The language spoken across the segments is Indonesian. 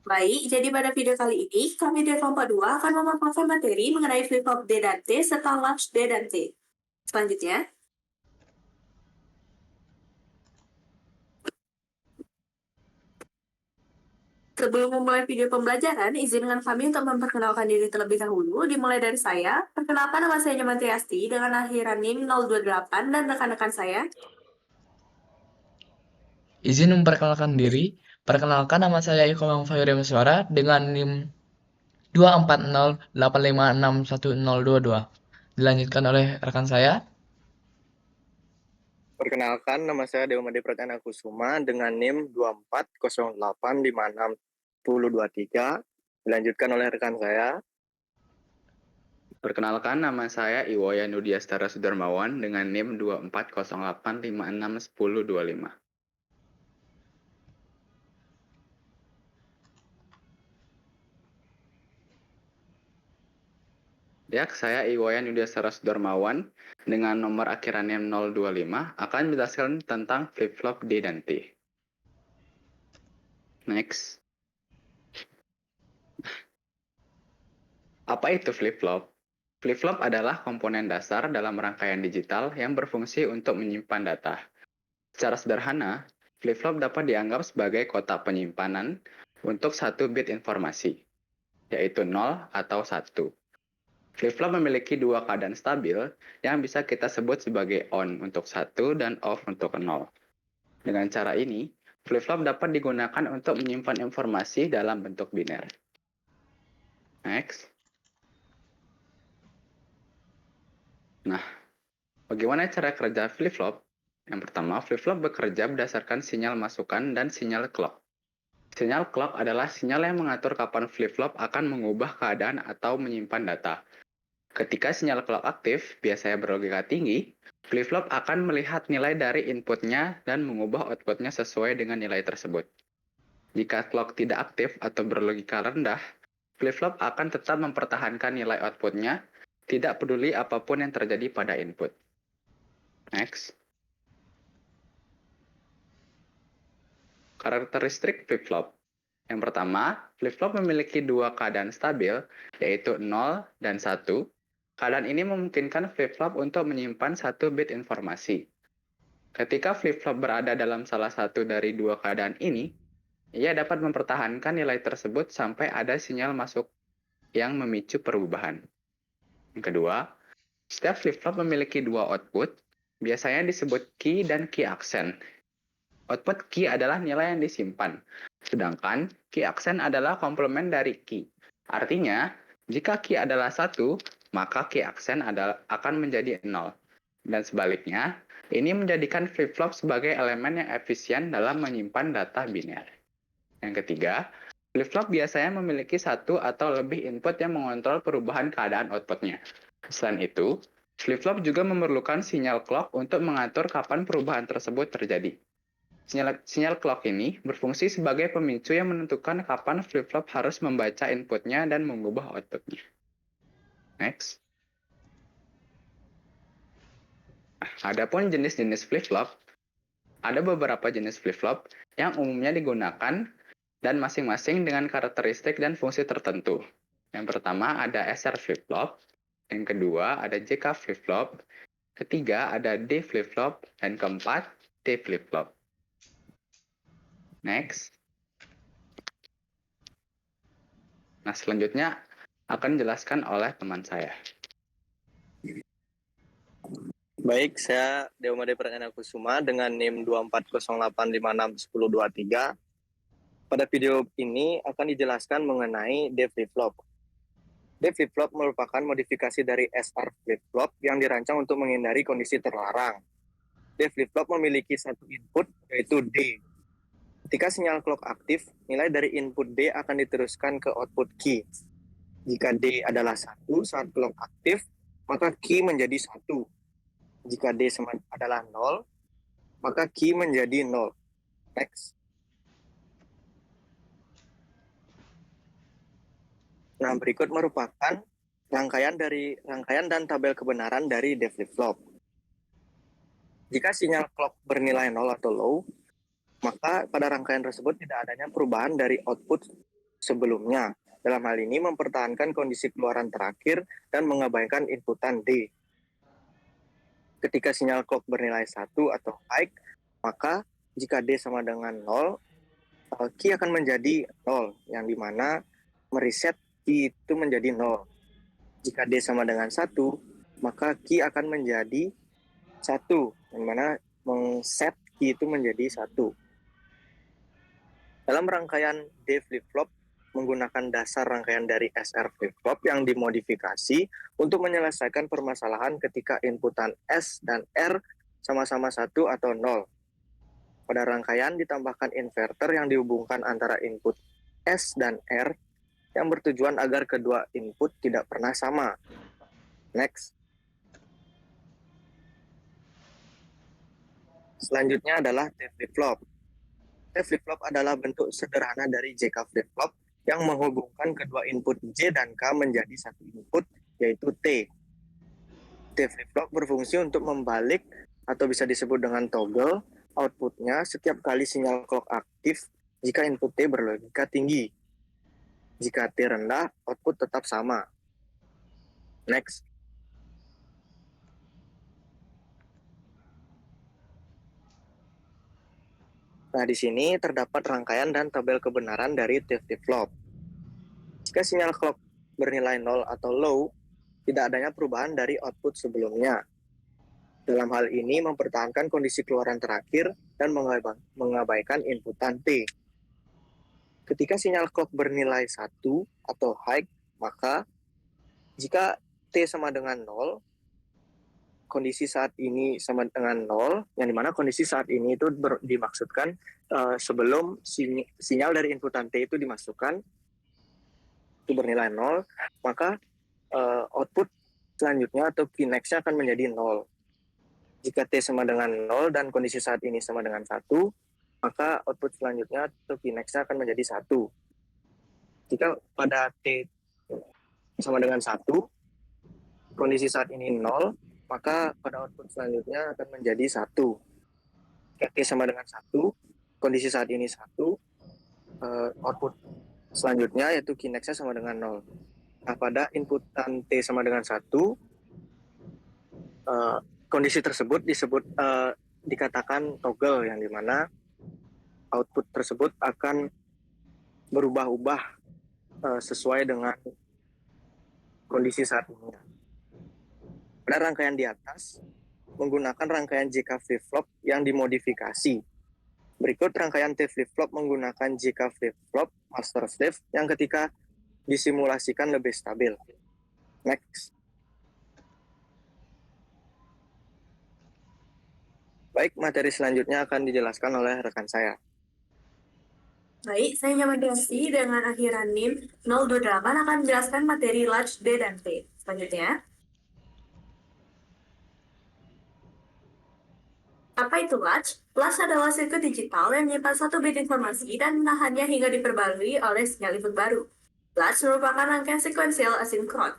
Baik, jadi pada video kali ini, kami di kelompok 2 akan memaparkan materi mengenai flip-flop D dan T serta latch D dan T. Selanjutnya, sebelum memulai video pembelajaran, izinkan kami untuk memperkenalkan diri terlebih dahulu, dimulai dari saya. Perkenalkan, nama saya Nyomanti Asti dengan akhiran NIM 028 dan rekan-rekan saya. Izin memperkenalkan diri. Perkenalkan, nama saya Iko Fayuri Suara dengan NIM 24085611022. Dilanjutkan oleh rekan saya. Perkenalkan, nama saya Dewa Made Pratana Kusuma dengan NIM 240856023. Dilanjutkan oleh rekan saya. Perkenalkan, nama saya Iwayan Nudiastara Sudarmawan dengan NIM 24085561025. Ya, saya Iwayan Nudiastara Sudarmawan dengan nomor akhiran NIM 025 akan menjelaskan tentang flip-flop D dan T. Next. Apa itu flip-flop? Flip-flop adalah komponen dasar dalam rangkaian digital yang berfungsi untuk menyimpan data. Secara sederhana, flip-flop dapat dianggap sebagai kotak penyimpanan untuk satu bit informasi, yaitu 0 atau 1. Flip-flop memiliki dua keadaan stabil yang bisa kita sebut sebagai on untuk 1 dan off untuk 0. Dengan cara ini, flip-flop dapat digunakan untuk menyimpan informasi dalam bentuk biner. Next. Nah, bagaimana cara kerja flip-flop? Yang pertama, flip-flop bekerja berdasarkan sinyal masukan dan sinyal clock. Sinyal clock adalah sinyal yang mengatur kapan flip-flop akan mengubah keadaan atau menyimpan data. Ketika sinyal clock aktif, biasanya berlogika tinggi, flip-flop akan melihat nilai dari inputnya dan mengubah outputnya sesuai dengan nilai tersebut. Jika clock tidak aktif atau berlogika rendah, flip-flop akan tetap mempertahankan nilai outputnya, tidak peduli apapun yang terjadi pada input. Next. Karakteristik flip-flop. Yang pertama, flip-flop memiliki dua keadaan stabil, yaitu 0 dan 1. Keadaan ini memungkinkan flip-flop untuk menyimpan satu bit informasi. Ketika flip-flop berada dalam salah satu dari dua keadaan ini, ia dapat mempertahankan nilai tersebut sampai ada sinyal masuk yang memicu perubahan. Yang kedua, setiap flip-flop memiliki dua output, biasanya disebut key dan key accent. Output key adalah nilai yang disimpan, sedangkan key accent adalah komplement dari key. Artinya, jika key adalah 1, maka key accent akan menjadi 0. Dan sebaliknya, ini menjadikan flip-flop sebagai elemen yang efisien dalam menyimpan data biner. Yang ketiga, flip-flop biasanya memiliki satu atau lebih input yang mengontrol perubahan keadaan outputnya. Selain itu, flip-flop juga memerlukan sinyal clock untuk mengatur kapan perubahan tersebut terjadi. Sinyal clock ini berfungsi sebagai pemicu yang menentukan kapan flip-flop harus membaca inputnya dan mengubah outputnya. Next. Adapun jenis-jenis flip-flop, ada beberapa jenis flip-flop yang umumnya digunakan dan masing-masing dengan karakteristik dan fungsi tertentu. Yang pertama ada SR flip-flop, yang kedua ada JK flip-flop, ketiga ada D flip-flop, dan keempat T flip-flop. Next. Nah, selanjutnya akan dijelaskan oleh teman saya. Baik, saya Dewa Made Pratana Kusuma dengan NIM 24085561023. Pada video ini akan dijelaskan mengenai D flip-flop. D flip-flop merupakan modifikasi dari SR flip-flop yang dirancang untuk menghindari kondisi terlarang. D flip-flop memiliki satu input, yaitu D. Ketika sinyal clock aktif, nilai dari input D akan diteruskan ke output key. Jika D adalah 1 saat clock aktif, maka key menjadi 1. Jika D adalah 0, maka key menjadi 0. Next. Nah, berikut merupakan rangkaian dan tabel kebenaran dari D flip-flop. Jika sinyal clock bernilai 0 atau low, maka pada rangkaian tersebut tidak adanya perubahan dari output sebelumnya. Dalam hal ini mempertahankan kondisi keluaran terakhir dan mengabaikan inputan D. Ketika sinyal clock bernilai 1 atau high, maka jika D sama dengan 0, key akan menjadi 0, yang dimana mereset key itu menjadi 0. Jika D sama dengan 1, maka key akan menjadi 1, yang mana mengset key itu menjadi 1. Dalam rangkaian D flip-flop, menggunakan dasar rangkaian dari SR flip-flop yang dimodifikasi untuk menyelesaikan permasalahan ketika inputan S dan R sama-sama 1 atau 0. Pada rangkaian ditambahkan inverter yang dihubungkan antara input S dan R yang bertujuan agar kedua input tidak pernah sama. Next. Selanjutnya adalah T flip-flop. T flip-flop adalah bentuk sederhana dari JK flip-flop yang menghubungkan kedua input J dan K menjadi satu input, yaitu T. T flip-flop berfungsi untuk membalik atau bisa disebut dengan toggle outputnya setiap kali sinyal clock aktif jika input T berlogika tinggi. Jika T rendah, output tetap sama. Next. Nah, di sini terdapat rangkaian dan tabel kebenaran dari T flip-flop. Jika sinyal clock bernilai 0 atau low, tidak adanya perubahan dari output sebelumnya. Dalam hal ini mempertahankan kondisi keluaran terakhir dan mengabaikan inputan T. Ketika sinyal clock bernilai 1 atau high, maka jika T sama dengan 0, kondisi saat ini sama dengan 0, yang dimana kondisi saat ini itu dimaksudkan sebelum sinyal dari inputan T itu dimasukkan, itu bernilai 0, maka output selanjutnya atau key next-nya akan menjadi 0. Jika T sama dengan 0 dan kondisi saat ini sama dengan 1, maka output selanjutnya atau key next-nya akan menjadi 1. Jika pada T sama dengan 1, kondisi saat ini 0, maka pada output selanjutnya akan menjadi 1. Jika T sama dengan 1, kondisi saat ini 1, output selanjutnya yaitu key next-nya sama dengan 0. Nah, pada inputan T sama dengan 1, kondisi tersebut dikatakan toggle, yang dimana output tersebut akan berubah-ubah sesuai dengan kondisi saat ini. Pada rangkaian di atas, menggunakan rangkaian JK flip-flop yang dimodifikasi. Berikut rangkaian T flip-flop menggunakan JK flip-flop master slave yang ketika disimulasikan lebih stabil. Next. Baik, materi selanjutnya akan dijelaskan oleh rekan saya. Baik, saya Nyaman Desi dengan akhiran NIM 028 akan menjelaskan materi latch D dan T. Selanjutnya, apa itu latch? Latch adalah sirkuit digital yang menyimpan satu bit informasi dan menahannya hingga diperbarui oleh sinyal input baru. Latch merupakan rangkaian sekuensial asinkron.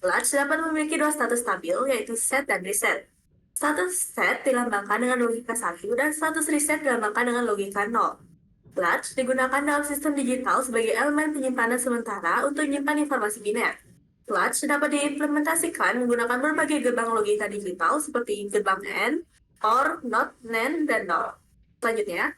Latch dapat memiliki dua status stabil, yaitu set dan reset. Status set dilambangkan dengan logika 1 dan status reset dilambangkan dengan logika 0. Latch digunakan dalam sistem digital sebagai elemen penyimpanan sementara untuk menyimpan informasi biner. Latch dapat diimplementasikan menggunakan berbagai gerbang logika digital seperti gerbang AND, OR, NOT, NAND, dan NOR. Selanjutnya,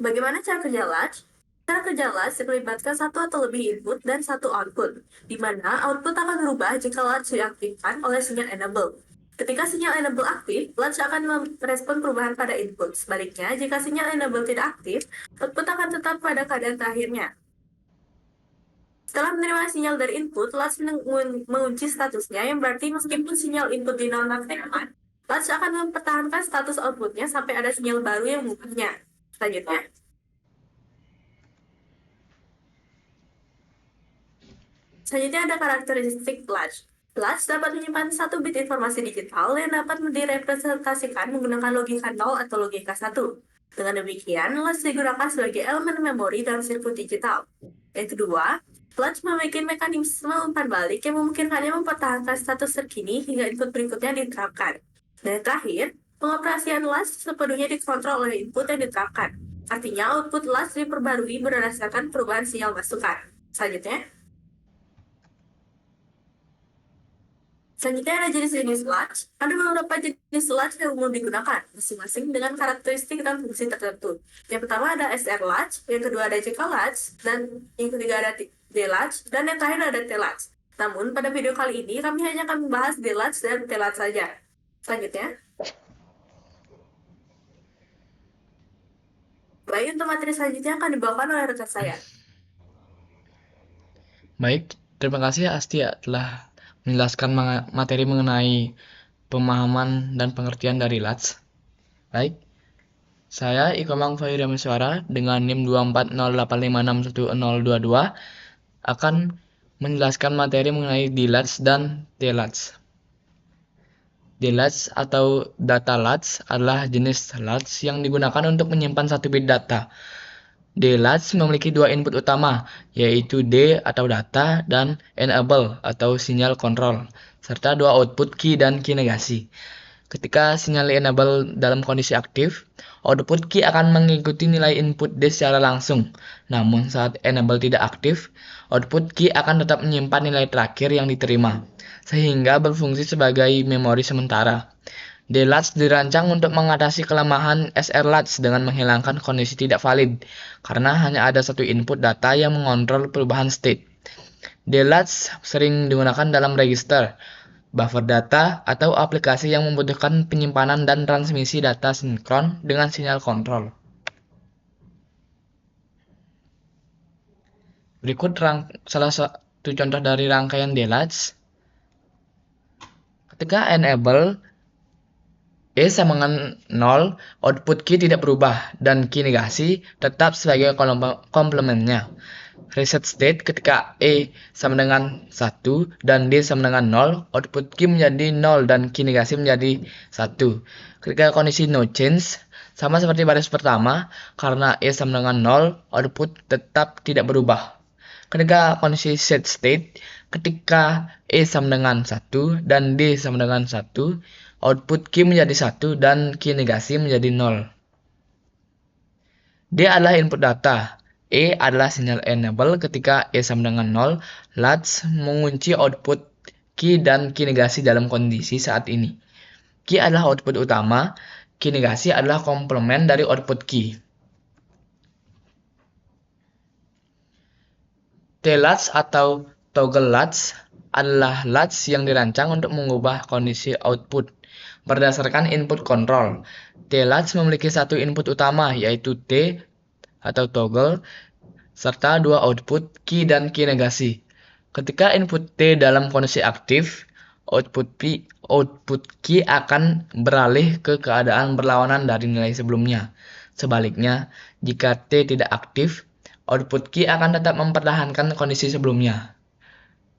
bagaimana cara kerja latch? Cara kerja latch melibatkan satu atau lebih input dan satu output, di mana output akan berubah jika latch diaktifkan oleh sinyal enable. Ketika sinyal enable aktif, latch akan merespon perubahan pada input. Sebaliknya, jika sinyal enable tidak aktif, output akan tetap pada keadaan terakhirnya. Setelah menerima sinyal dari input, latch mengunci statusnya, yang berarti meskipun sinyal input dinonaktifkan, latch akan mempertahankan status outputnya sampai ada sinyal baru yang mengubahnya. Selanjutnya, ada karakteristik latch. Latch dapat menyimpan satu bit informasi digital yang dapat direpresentasikan menggunakan logika 0 atau logika 1. Dengan demikian, latch digunakan sebagai elemen memori dalam sirkuit digital. Yang kedua, latch memiliki mekanisme umpan balik yang memungkinkannya mempertahankan status terkini hingga input berikutnya diterapkan. Dan terakhir, Pengoperasian latch sepenuhnya dikontrol oleh input yang diterapkan. Artinya, output latch diperbarui berdasarkan perubahan sinyal masukan. Selanjutnya ada jenis-jenis latch. Ada beberapa jenis latch yang umum digunakan, masing-masing dengan karakteristik dan fungsi tertentu. Yang pertama ada SR latch, yang kedua ada JK latch, dan yang ketiga ada D latch, dan yang terakhir ada T latch. Namun, pada video kali ini kami hanya akan membahas D latch dan T latch saja. Selanjutnya, baik, untuk materi selanjutnya akan dibawakan oleh rekan saya. Baik, terima kasih Astia telah menjelaskan materi mengenai pemahaman dan pengertian dari latch. Baik, saya Ikomang Fahiramiswara dengan NIM 24085611022 akan menjelaskan materi mengenai D-latch dan T-latch. D-latch atau data latch adalah jenis latch yang digunakan untuk menyimpan satu bit data. D-latch memiliki dua input utama, yaitu D atau data dan enable atau sinyal kontrol, serta dua output key dan key negasi. Ketika sinyal enable dalam kondisi aktif, output key akan mengikuti nilai input D secara langsung. Namun saat enable tidak aktif, output key akan tetap menyimpan nilai terakhir yang diterima, sehingga berfungsi sebagai memori sementara. D-latch dirancang untuk mengatasi kelemahan SR latch dengan menghilangkan kondisi tidak valid, karena hanya ada satu input data yang mengontrol perubahan state. D-latch sering digunakan dalam register, buffer data, atau aplikasi yang membutuhkan penyimpanan dan transmisi data sinkron dengan sinyal kontrol. Berikut salah satu contoh dari rangkaian D-latch. Ketika enable E sama dengan 0, output key tidak berubah, dan key negasi tetap sebagai komplementnya. Reset state ketika E sama dengan 1 dan D sama dengan 0, output key menjadi 0 dan key negasi menjadi 1. Ketika kondisi no change, sama seperti baris pertama, karena E sama dengan 0, output tetap tidak berubah. Ketika kondisi set state, ketika E sama dengan 1 dan D sama dengan 1, output key menjadi 1 dan key negasi menjadi 0. D adalah input data. E adalah sinyal enable. Ketika E sama dengan 0, latch mengunci output key dan key negasi dalam kondisi saat ini. Key adalah output utama, key negasi adalah komplement dari output key. T-latch atau toggle latch adalah latch yang dirancang untuk mengubah kondisi output berdasarkan input kontrol. T-latch memiliki satu input utama, yaitu T atau toggle, serta dua output key dan key negasi. Ketika input T dalam kondisi aktif, output key akan beralih ke keadaan berlawanan dari nilai sebelumnya. Sebaliknya, jika T tidak aktif, output key akan tetap mempertahankan kondisi sebelumnya.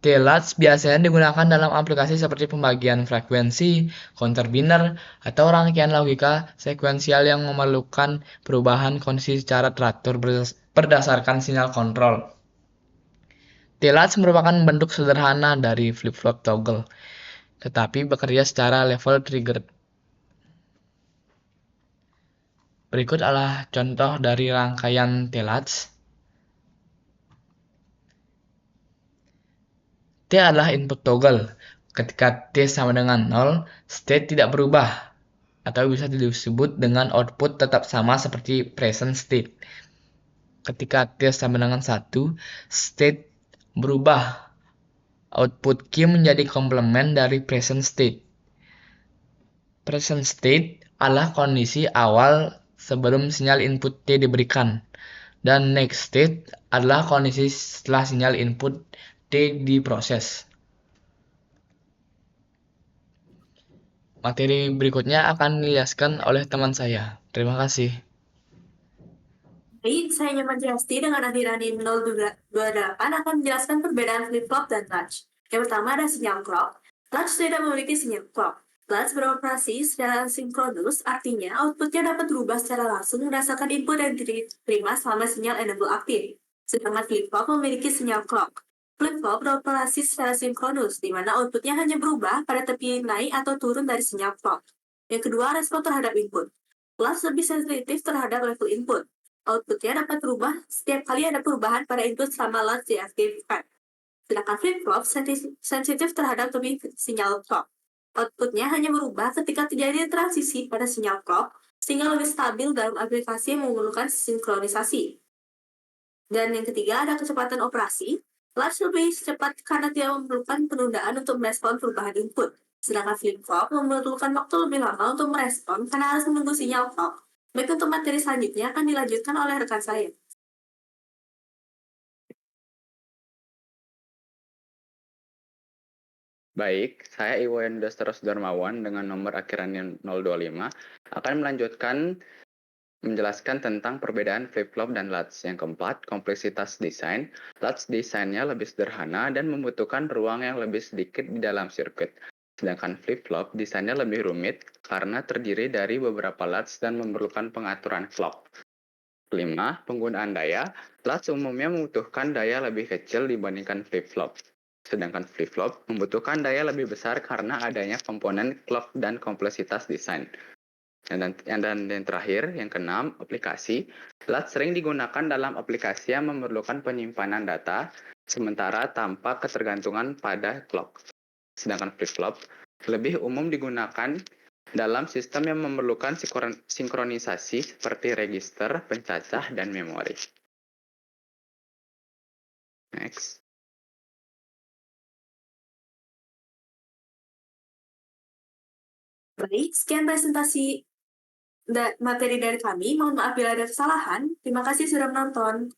T-latch biasanya digunakan dalam aplikasi seperti pembagian frekuensi, counter binner, atau rangkaian logika sekuensial yang memerlukan perubahan kondisi secara teratur berdasarkan sinyal kontrol. T-latch merupakan bentuk sederhana dari flip-flop toggle, tetapi bekerja secara level trigger. Berikut adalah contoh dari rangkaian T-latch. T adalah input toggle. Ketika T sama dengan 0, state tidak berubah, atau bisa disebut dengan output tetap sama seperti present state. Ketika T sama dengan 1, state berubah. Output key menjadi komplement dari present state. Present state adalah kondisi awal sebelum sinyal input T diberikan, dan next state adalah kondisi setelah sinyal input T diproses. Materi berikutnya akan dijelaskan oleh teman saya. Terima kasih. Baik, saya Nyoman Triasti dengan hadiran NIM 028 akan menjelaskan perbedaan flip-flop dan latch. Yang pertama ada sinyal clock. Latch tidak memiliki sinyal clock. Latch beroperasi secara sinkronus, artinya outputnya dapat berubah secara langsung berdasarkan input yang diterima selama sinyal enable aktif. Sedangkan flip-flop memiliki sinyal clock. Flip-flop beroperasi secara sinkronus, di mana outputnya hanya berubah pada tepi naik atau turun dari sinyal clock. Yang kedua, respon terhadap input. Latch lebih sensitif terhadap level input. Outputnya dapat berubah setiap kali ada perubahan pada input selama latch diaktifkan. Sedangkan flip-flop sensitif terhadap sinyal clock. Outputnya hanya berubah ketika terjadi transisi pada sinyal clock, sehingga lebih stabil dalam aplikasi yang memerlukan sinkronisasi. Dan yang ketiga, ada kecepatan operasi. Latch lebih cepat karena tidak memerlukan penundaan untuk merespon perubahan input. Sedangkan flip-flop memerlukan waktu lebih lama untuk merespon karena harus menunggu sinyal clock. Baik, untuk materi selanjutnya akan dilanjutkan oleh rekan saya. Baik, saya Iwan Dasteros Darmawan dengan nomor akhirannya 025 akan menjelaskan tentang perbedaan flip-flop dan latch. Yang keempat, kompleksitas desain. Latch desainnya lebih sederhana dan membutuhkan ruang yang lebih sedikit di dalam sirkuit. Sedangkan flip-flop desainnya lebih rumit karena terdiri dari beberapa latch dan memerlukan pengaturan clock. Kelima, penggunaan daya. Latch umumnya membutuhkan daya lebih kecil dibandingkan flip-flop. Sedangkan flip-flop membutuhkan daya lebih besar karena adanya komponen clock dan kompleksitas desain. Dan yang terakhir, yang keenam, aplikasi. Latch sering digunakan dalam aplikasi yang memerlukan penyimpanan data, sementara tanpa ketergantungan pada clock. Sedangkan flip-flop lebih umum digunakan dalam sistem yang memerlukan sinkronisasi seperti register, pencacah, dan memori. Next. Baik, sekian presentasi materi dari kami. Mohon maaf bila ada kesalahan. Terima kasih sudah menonton.